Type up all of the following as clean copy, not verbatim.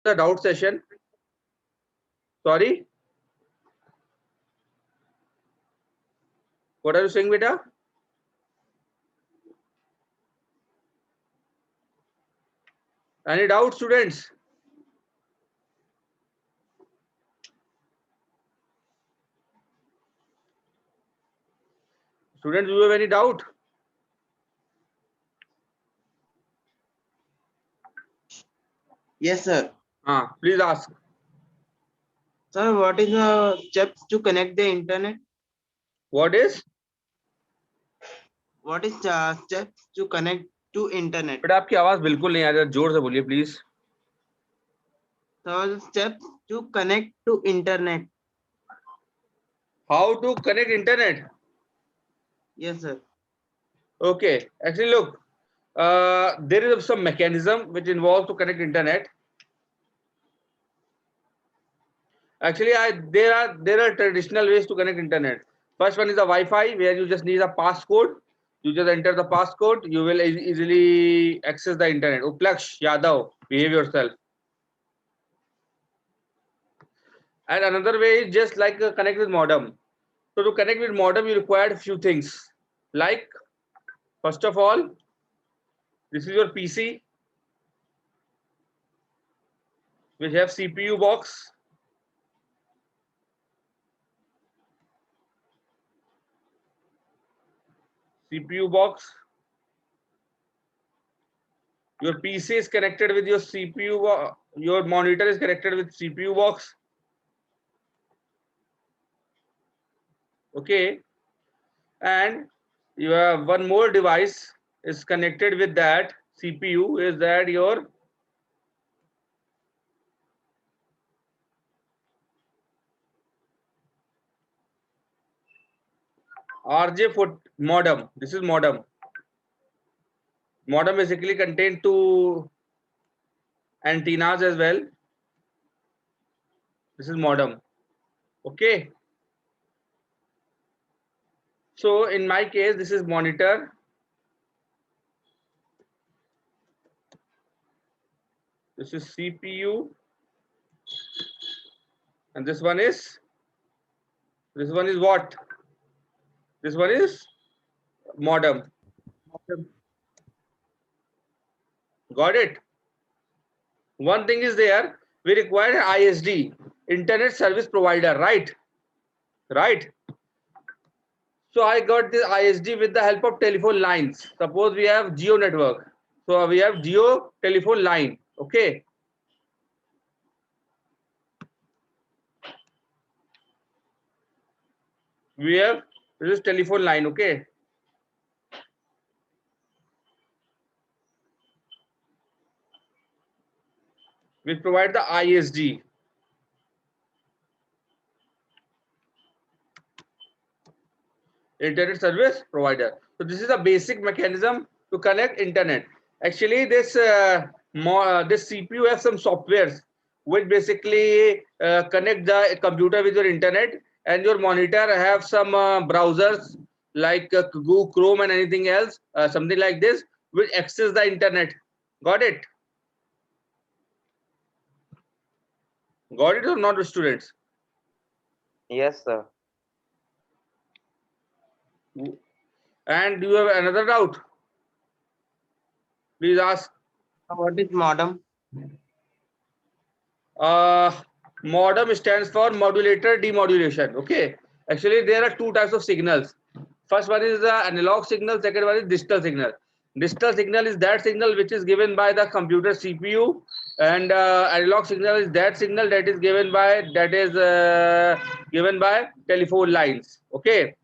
the doubt session. Sorry, what are you saying, beta? Any doubt, students? Students, do you have any doubt? Yes, sir. Please ask. Sir, what is the steps to connect the internet? What is? What is steps to connect to internet? बेटा आपकी आवाज बिल्कुल नहीं आ रही, जोर से बोलिए please. So steps to connect to internet. How to connect internet? Yes, sir. Okay, actually look, there is some mechanism which involves to connect internet. Actually, there are traditional ways to connect internet. First one is the Wi-Fi, where you just need a passcode. You just enter the passcode, you will easily access the internet. Uplaksh Yadav, behave yourself. And another way is just like connect with modem. So to connect with modem, you require a few things. Like, first of all, this is your PC, which have CPU box. CPU box. Your PC is connected with your CPU. Your monitor is connected with CPU box. Okay, and you have one more device is connected with that CPU. Is that your RJ foot modem? This is modem. Modem basically contain two antennas as well. This is modem. Okay. So in my case, this is monitor. This is CPU, and this one is what? This one is modem. Got it? One thing is there. We require an ISD, Internet Service Provider, right? Right. So I got this ISD with the help of telephone lines. Suppose we have Geo network. So we have Geo telephone line. Okay. We have this is telephone line. Okay. We provide the ISD. Internet Service Provider. So this is a basic mechanism to connect internet. Actually, this CPU has some softwares which basically connect the computer with your internet, and your monitor have some browsers like Google Chrome and anything else, something like this, which access the internet. Got it? Got it or not, students? Yes, sir. And do you have another doubt? Please ask. What is modem? uh, Modem stands for modulator demodulation. Okay, actually there are two types of signals. First one is the analog signal, second one is digital signal. Digital signal is that signal which is given by the computer CPU, and analog signal is that signal that is given by telephone lines. Okay,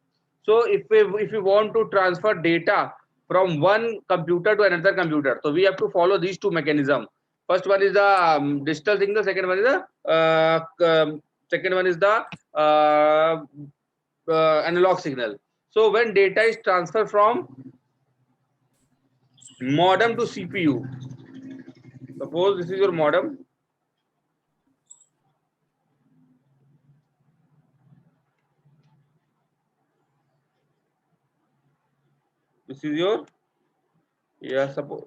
so if we want to transfer data from one computer to another computer, so we have to follow these two mechanisms. First one is the digital signal. Second one is the analog signal. So when data is transferred from modem to CPU, suppose this is your modem. This is your suppose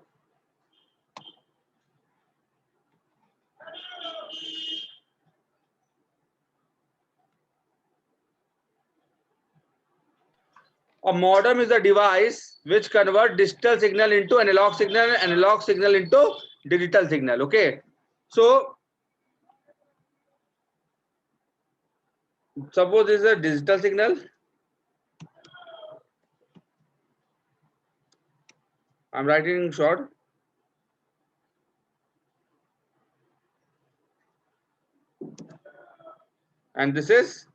a modem is a device which convert digital signal into analog signal and analog signal into digital signal. Okay, so suppose this is a digital signal. I'm writing in short. And this is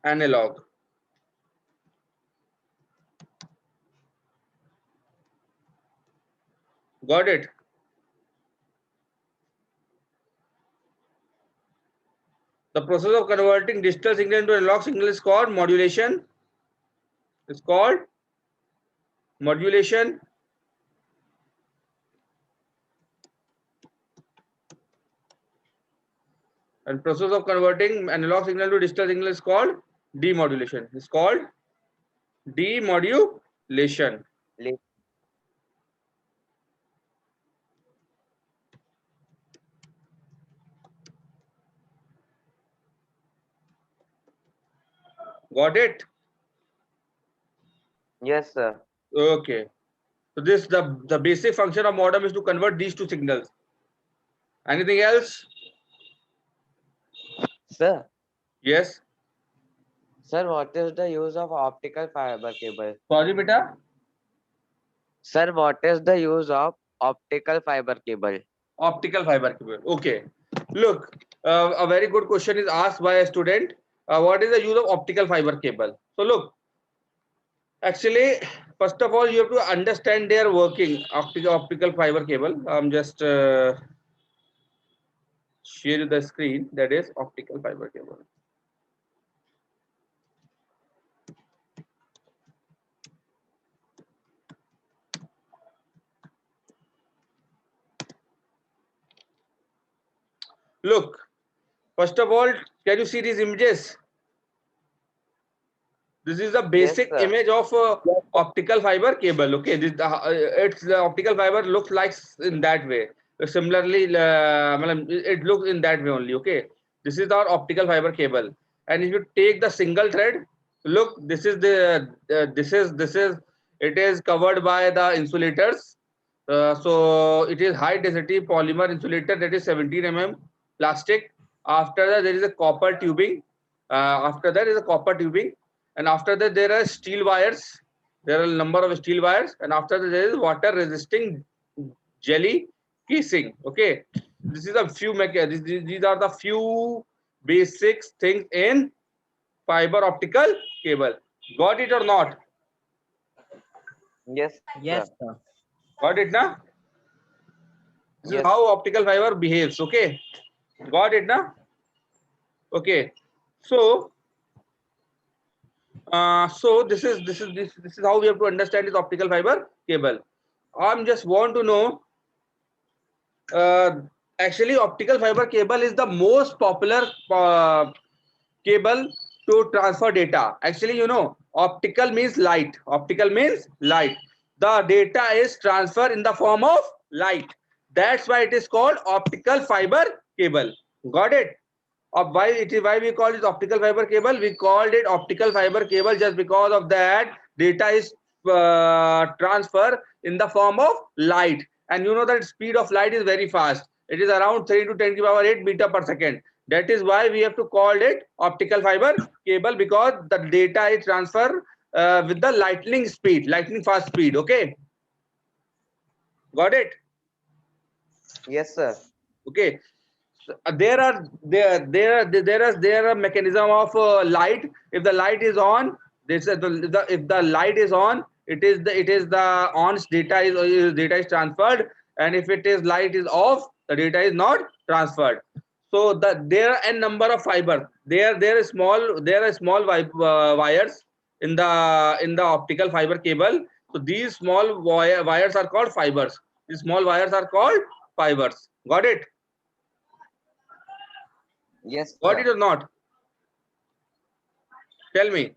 analog. Got it? The process of converting digital signal into analog signal is called modulation. It's called modulation. And process of converting analog signal to digital signal is called demodulation. It's called demodulation. Le- Got it? Yes, sir. Okay. So this the basic function of modem is to convert these two signals. Anything else? Sir, Yes. sir, what is the use of optical fiber cable? Sorry, beta. Sir, what is the use of optical fiber cable? Optical fiber cable. Okay. Look, a very good question is asked by a student. What is the use of optical fiber cable? So look, actually, first of all, you have to understand their working. Optical fiber cable. I'm just share the screen. That is optical fiber cable. Look, first of all, can you see these images? This is the basic sir. image of optical fiber cable. Okay, this it's the optical fiber looks like in that way. Similarly, it looks in that way only. Okay, this is our optical fiber cable. And if you take the single thread, look, this is the this is it is covered by the insulators. So it is high density polymer insulator, that is 17 mm plastic. After that, there is a copper tubing. After that is a copper tubing, and after that there are steel wires. There are a number of steel wires, and after that there is water resisting jelly casing. Okay, this is a few these are the few basic things in fiber optical cable. Got it or not? Yes, Yes, sir. sir. Got it now? This is Yes. how optical fiber behaves. Okay, got it now? Okay, so so this is how we have to understand this optical fiber cable. I'm just want to know, actually optical fiber cable is the most popular cable to transfer data. Actually, you know, optical means light. Optical means light. The data is transferred in the form of light. That's why it is called optical fiber cable. Got it? Why we call it optical fiber cable? We called it optical fiber cable just because of that data is transfer in the form of light, and you know that speed of light is very fast. It is around 3 to 10 to the power 8 meter per second. That is why we have to call it optical fiber cable, because the data is transfer with the lightning speed, lightning fast speed. Okay, got it? Yes, sir. Okay. There are mechanism of light. If the light is on, this is if the light is on, it is the on data is transferred, and if it is light is off, the data is not transferred. So there are n number of fiber. There are small wires in the optical fiber cable. So these small wires are called fibers. These small wires are called fibers. Got it? Yes, Got sir. it or not? Tell me.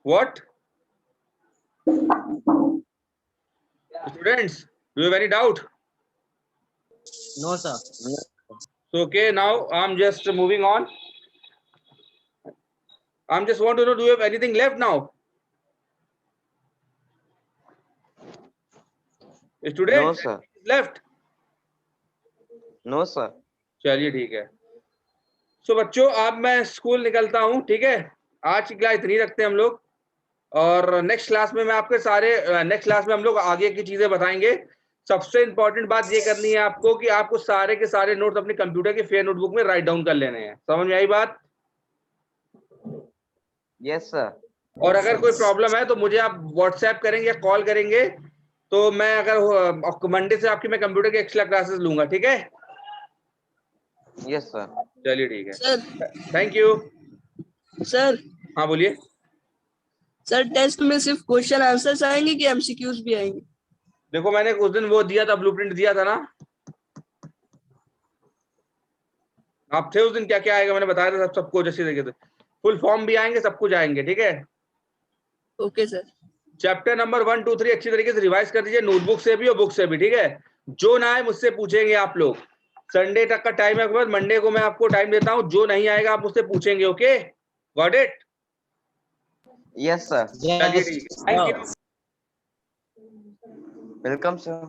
What? Students, do you have any doubt? No, sir. Yes. So, okay, now I'm just moving on. I'm just want to know, do you have anything left now? Student, No, sir. left? No, sir. चलिए ठीक है. सो बच्चों, अब मैं school निकलता हूँ, ठीक है. आज की क्लास इतनी रखते हैं हम लोग, और नेक्स्ट क्लास में मैं आपके सारे नेक्स्ट क्लास में हम लोग आगे की चीजें बताएंगे. सबसे इंपॉर्टेंट बात ये करनी है आपको कि आपको सारे के सारे नोट्स अपने कंप्यूटर के फेयर नोटबुक में राइट डाउन कर लेने हैं. समझ में आई बात? Yes, sir. और अगर कोई प्रॉब्लम है तो मुझे आप व्हाट्सएप करेंगे या कॉल करेंगे, तो मैं अगर मंडे से आपकी मैं कंप्यूटर की एक्स्ट्रा क्लासेस लूंगा. ठीक है? Yes, sir. चलिए ठीक है. Sir thank you. सर हाँ बोलिए. सर टेस्ट में सिर्फ क्वेश्चन आंसर्स आएंगे कि एमसीक्यूज भी आएंगे? देखो, मैंने उस दिन वो दिया था, ब्लूप्रिंट दिया था ना, आप थे उस दिन. क्या क्या आएगा मैंने बताया था सबको जैसे तरीके से. फुल फॉर्म भी आएंगे, सब कुछ आएंगे. ठीक है? Okay sir. चैप्टर नंबर 1, 2, 3 अच्छी तरीके से रिवाइज कर दीजिए, नोटबुक से भी और बुक से भी. ठीक है? जो ना आए मुझसे पूछेंगे आप लोग. संडे तक का टाइम है, के बाद मंडे को मैं आपको टाइम देता हूँ. जो नहीं आएगा आप मुझसे पूछेंगे. Okay? Got it? Yes, sir. चलिए ठीक है. Thank you. Welcome, sir.